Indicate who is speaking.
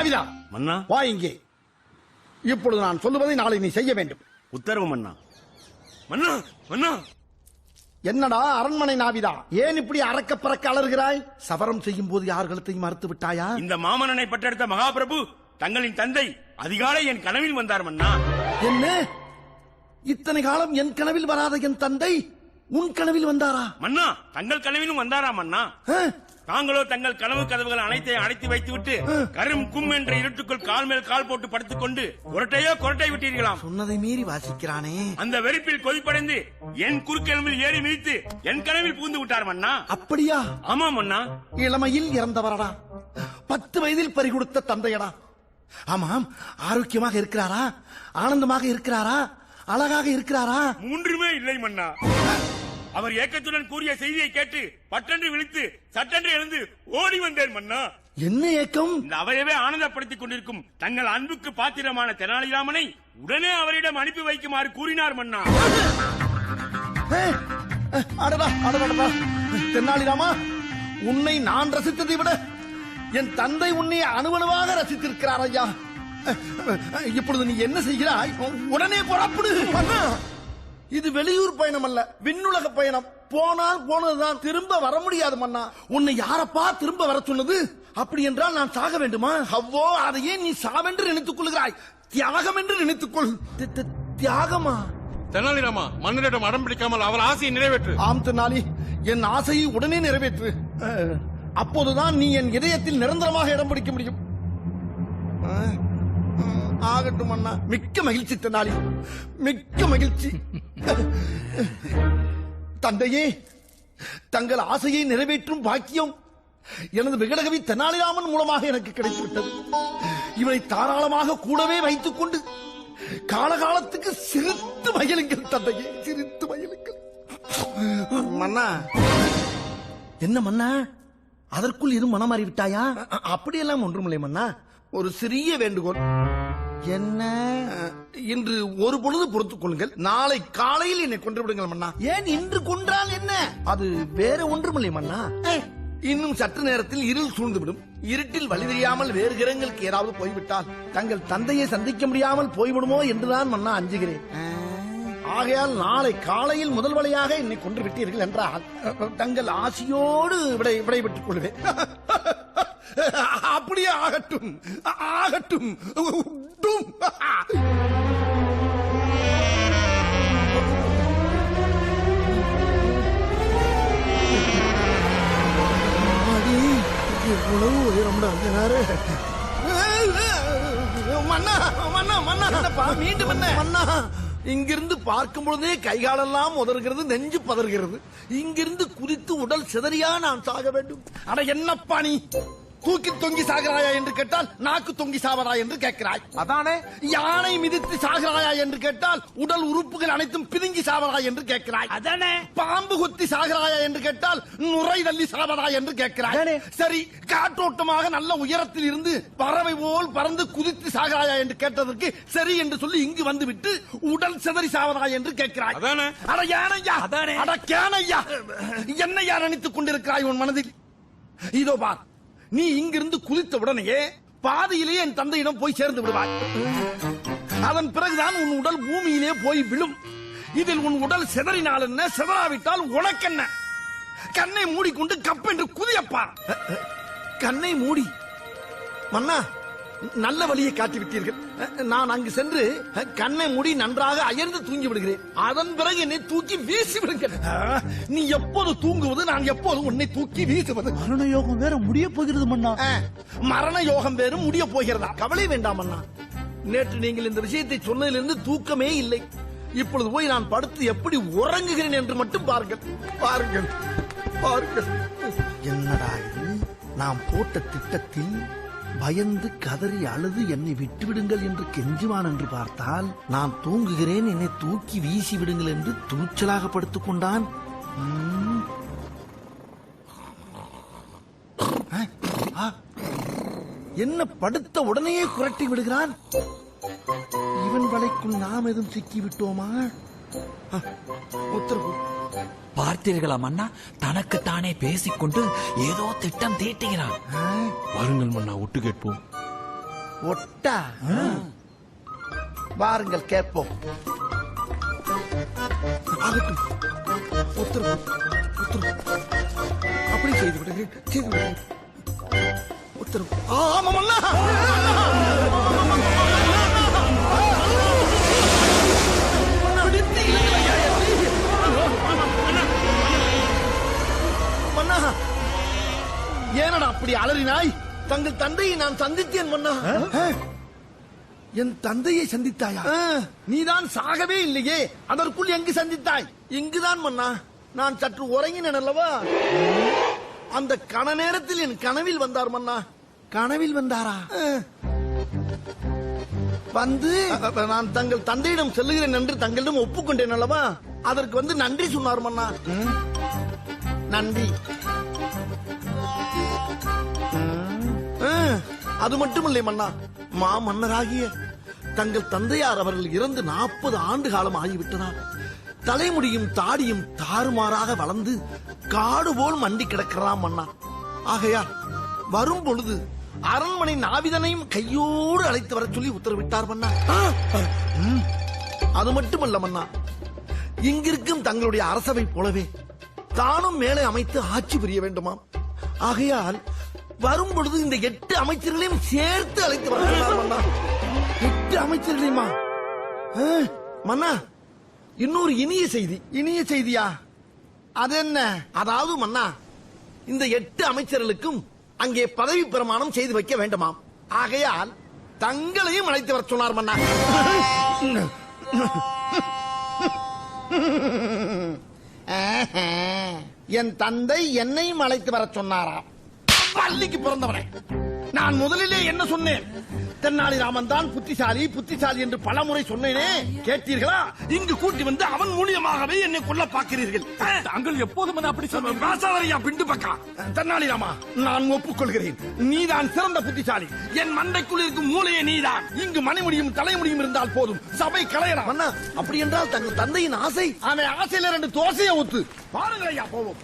Speaker 1: நாவிதா
Speaker 2: மன்னா.
Speaker 1: வா இங்கே. இப்பொழுது நான் சொல்லுவதை நாளை நீ செய்ய வேண்டும்.
Speaker 2: உத்தரவு மன்னா. மன்னா மன்னா.
Speaker 1: என்னடா அரண்மனை நாவிதா, ஏன் இப்படி அறக்க பறக்க அலறுகிறாய்? சவரம் செய்யும் போது யார் கழுத்தையும் மறுத்து விட்டாயா?
Speaker 2: இந்த மாமன்னனை பற்றெடுத்த மகாபிரபு தங்களின் தந்தை அதிகாலை என் கனவில் வந்தார் மன்னா.
Speaker 1: என்ன, இத்தனை காலம் என் கனவில் வராத என் தந்தை உன் கனவில் வந்தாரா?
Speaker 2: மன்னா, தங்கள் கனவிலும் வந்தாரா மன்னா? தாங்களோ தங்கள் கனவு கதவுகள் அனைத்தையும் அடைத்து வைத்துவிட்டு கரும் கும் என்ற இருட்டுக்குள் கால் மேல் கால் போட்டு படுத்துக் கொண்டு கொரட்டையோ கொரட்டை விட்டீர்களாம்.
Speaker 1: சொன்னதை மீறி வாசிக்கிறானே.
Speaker 2: அந்த வெறுப்பில் கொதிப்படைந்து என் குறுக்கெலும்பில் ஏறி மிதித்து என் கனவில் பூந்து விட்டார் மன்னா.
Speaker 1: அப்படியா?
Speaker 2: ஆமா மன்னா.
Speaker 1: இளமையில் இறந்தவரடா, 10 வயதில் பறிகொடுத்த தந்தையடா. ஆமாம், ஆரோக்கியமாக இருக்கிறாரா? ஆனந்தமாக இருக்கிறாரா? அழகாக இருக்கிறாரா?
Speaker 2: மூன்றுமே இல்லை மன்னா. அவர் ஏக்கத்துடன் கூறிய செய்தியை கேட்டு பட்டென்று விழித்து சட்டென்று எழுந்து ஓடி வந்தேன் மன்னா.
Speaker 1: என்ன ஏக்கம்?
Speaker 2: இந்த அவையவே ஆனந்தப்படுத்திக் கொண்டிருக்கும் தங்கள் அன்புக்கு பாத்திரமான தெனாலிராமனை உடனே அவரிடம் அனுப்பி வைக்குமாறு கூறினார் மன்னா.
Speaker 1: தெனாலிராமா, உன்னை நான் ரசித்ததை விட என் தந்தை உன்னை அணுவணுவாக ரசித்திருக்கிறார் ஐயா. இப்பொழுது நீ என்ன செய்கிறாய்? உடனே புறப்படு. இது வெளியூர் பயணம் அல்ல, விண்ணுலக பயணம். போனால் போனதுதான், திரும்ப வர முடியாது மன்னா. உன்னை யாரப்பா திரும்ப வர சொன்னது? அப்படி என்றால் நான் சாக வேண்டுமா? அவ்வோ, அதையே நீ சாவென்று நினைத்துக் கொள்கிறாய். தியாகம் என்று நினைத்துக்கொள். தியாகமா?
Speaker 3: தெனாலிராமா, மன்னரிடம் அடம் பிடிக்காமல் அவர் ஆசையை நிறைவேற்று.
Speaker 1: ஆம் தெனாலி, என் ஆசையை உடனே நிறைவேற்று. அப்போதுதான் நீ என் இதயத்தில் நிரந்தரமாக இடம் பிடிக்க முடியும். ஆகட்டும் அண்ணா. மிக்க மகிழ்ச்சி தெனாலி, மிக்க மகிழ்ச்சி. தந்தையே, தங்கள் ஆசையை நிறைவேற்றும் பாக்கியம் எனது விகடகவி தெனாலிராமன் மூலமாக எனக்கு கிடைத்துவிட்டது. இவனை தாராளமாக கூடவே வைத்துக் கொண்டு காலகாலத்துக்கு சிரித்து மகிழுங்கள் தந்தையே, சிரித்து மகிழுங்கள். மன்னா. என்ன மன்னா, அதற்குள் இரு மனம் மாறிவிட்டாயா? அப்படியெல்லாம் ஒன்றுமில்லை மன்னா. ஒரு சிறிய வேண்டுகோள். என்ன? இன்று ஒரு பொழுது பொறுத்துக் கொள்ளுங்கள், நாளை காலையில் என்னை கொன்று விடுங்கள் மன்னா. ஏன் இன்று கொன்றால் என்ன? அது வேற ஒன்றுமில்லை மன்னா. இன்னும் சற்று நேரத்தில் இருள் சூழ்ந்துவிடும். இருட்டில் வழி தெரியாமல் வேறு கிரகங்களுக்கு ஏதாவது போய்விட்டால் தங்கள் தந்தையை சந்திக்க முடியாமல் போய்விடுமோ என்றுதான் மன்னா அஞ்சுகிறேன். ஆகையால் நாளை காலையில் முதல் வழியாக என்னை கொன்று விட்டீர்கள் என்றால் தங்கள் ஆசியோடு விடைபெற்றுக் கொள்வேன். அப்படியே ஆகட்டும், ஆகட்டும். எவ்வளவு உயரம்டா மன்னா. மன்னா மன்னா மீண்டும் என்ன மன்னா? இங்கிருந்து பார்க்கும் பொழுதே கைகாலெல்லாம் உதறுகிறது, நெஞ்சு பதறுகிறது. இங்கிருந்து குதித்து உடல் சிதறியா நான் சாக வேண்டும்? அட என்னப்பா நீ, தூக்கி தொங்கி சாகிறாயா என்று கேட்டால் நாக்கு தொங்கி சாவரா என்று கேட்கிறாய். அதானே. யானை மிதித்து சாகிறாயா என்று கேட்டால் உடல் உறுப்புகள் அனைத்தும் பிதுங்கி சாவரா என்று கேட்கிறாய். அதானே. பாம்பு குத்தி சாகிறாயா என்று கேட்டால் நுரை தள்ளி சாவரா என்று கேட்கிறாய். சரி, காற்றோட்டமாக நல்ல உயரத்தில் இருந்து பறவை போல் பறந்து குதித்து சாகிறாயா என்று கேட்டதற்கு சரி என்று சொல்லி இங்கு வந்து விட்டு உடல் சிதறி சாவரா என்று கேட்கிறாய். அட யானையா, அட கேனையா, என்னையா நினைத்துக் கொண்டிருக்கிறாய் உன் மனதில்? இதோ பார், நீ இங்கிருந்து குதித்த உடனேயே பாதியிலேயே என் தந்தையிடம் போய் சேர்ந்து விடுவாய். அதன் பிறகுதான் உன் உடல் பூமியிலே போய் விழும். இதில் உன் உடல் சிதறினால் என்ன, சிதறாவிட்டால் உனக்கென்ன? கண்ணை மூடிக்கொண்டு கப்பென்று குதியப்பா. கண்ணை மூடி? மன்னா, நல்ல வழியை காட்டிவிட்டீர்கள். நான் அங்கு சென்று கண்ணை மூடி நன்றாக அயர்ந்து தூங்கி விடுகிறேன். அதன் பிறகு என்னை தூக்கி வீசி விடுங்கள். நீ எப்போது தூங்குவது, நான் எப்போது உன்னை தூக்கி வீசுவது?
Speaker 4: மரண யோகம் வேற முடிய போகிறது மன்னா.
Speaker 1: மரண யோகம் வேறு முடிய போகிறதா? கவலை வேண்டாம் மன்னா. நேற்று நீங்கள் இந்த விஷயத்தை சொன்னதிலிருந்து தூக்கமே இல்லை. இப்பொழுது போய் நான் படுத்து எப்படி உறங்குகிறேன் என்று மட்டும் பாருங்கள், பாருங்கள், பாருங்கள். என்னடா இது? நாம் போட்ட திட்டத்தில் பயந்து கதறி அழுது என்னை விட்டுவிடுங்கள் என்று கெஞ்சுவான் என்று பார்த்தால், நான் தூங்குகிறேன் என்னை தூக்கி வீசி விடுங்கள் என்று துணிச்சலாக படுத்துக் கொண்டான். என்ன படுத்த உடனேயே குரட்டி விடுகிறான்? இவன் வலைக்குள் நாம் எதுவும் சிக்கி விட்டோமா? உத்தரவு.
Speaker 4: பார்த்தீர்களா மன்னா, தனக்கு தானே பேசிக்கொண்டு ஏதோ திட்டம் தீட்டுகிறான்.
Speaker 3: வாருங்கள் மன்னா, ஒட்டு கேட்போம்.
Speaker 1: ஒட்டா வாருங்கள் கேட்போம். ஆகட்டும். உத்தரவு உத்தரவு அப்படி செய்து விடுகிறேன். உத்தரவு. ஆமா மன்னா. மன்னா ஏனடா அப்படி அலறினாய்? தங்கள் தந்தையை நான் சந்தித்தேன் மன்னா. என் தந்தையை சந்தித்தாயா? நீதான் சாகவே இல்லையே, அதற்குள் எங்கு சந்தித்தாய்? இங்குதான் மன்னா. நான் சற்று உறங்கினேன் அல்லவா, அந்த கண நேரத்தில் என் கனவில் வந்தார் மன்னா. கனவில் வந்தாரா? வந்து நான் தங்கள் தந்தையிடம் செல்லுகிறேன் என்று தங்களிடம் ஒப்புக்கொண்டேன் அல்லவா, அதற்கு வந்து நன்றி சொன்னார் மன்னா. நன்றி. அது மட்டுமில்லை மன்னா, மா மன்னராகிய தங்கள் தந்தையார் அவர்கள் இறந்து 40 ஆண்டு காலம் ஆகிவிட்டனர். தலைமுடியும் தாடியும் தாறுமாறாக வளர்ந்து காடு போல் மண்டி கிடக்கிறான் மன்னா. ஆகையால் வரும் பொழுது அரண்மனை நாவிதனையும் கையோடு அழைத்து வர சொல்லி உத்தரவிட்டார் மன்னா. அது மட்டுமல்ல மன்னா, இங்கிருக்கும் தங்களுடைய அரசவை போலவே தானும் மேலே அமைத்து ஆட்சி புரிய வேண்டுமாம். ஆகையால் வரும் பொழுது இந்த 8 அமைச்சர்களையும் சேர்த்து அழைத்து வர சொன்னார் மன்னா. 8 அமைச்சர்களையுமா? மன்னா, இன்னொரு இனிய செய்தி. இனிய செய்தியா? அது என்ன? அதாவது மன்னா, இந்த 8 அமைச்சர்களுக்கும் அங்கே பதவி பிரமாணம் செய்து வைக்க வேண்டுமாம். ஆகையால் தங்களையும் அழைத்து வர சொன்னார் மன்னா. என் தந்தை என்னையும் அழைத்து வர சொன்னாராம். பள்ளிக்கு பிறந்தவனே, நான் முதலிலே என்ன சொன்னேன்? தென்னாலிராமன் தான் புத்திசாலி புத்திசாலி என்று பலமுறை சொன்னேனே, கேட்டீர்களா? இங்கு கூட்டி வந்து அவன் மூலியமாகவே என்னை கொல்ல பார்க்கிறீர்கள்.
Speaker 3: தாங்கள் எப்போதும் அப்படி சொல்லுங்க.
Speaker 1: ராசாவரையா பிண்டு பக்கா. தென்னாலிராமா, நான் ஒப்புக்கொள்கிறேன், நீதான் சிறந்த புத்திசாலி. என் மண்டைக்குள் இருக்கும் மூளையே நீதான். இங்கு மணிமுடியும் தலைமுடியும் இருந்தால் போதும், சபை கலையலாம். அண்ணா, அப்படி என்றால் தங்கள் தந்தையின் ஆசை? அவன் ஆசையில 2 தோசையை ஊத்து. பாருங்கள் ஐயா, போவோம்.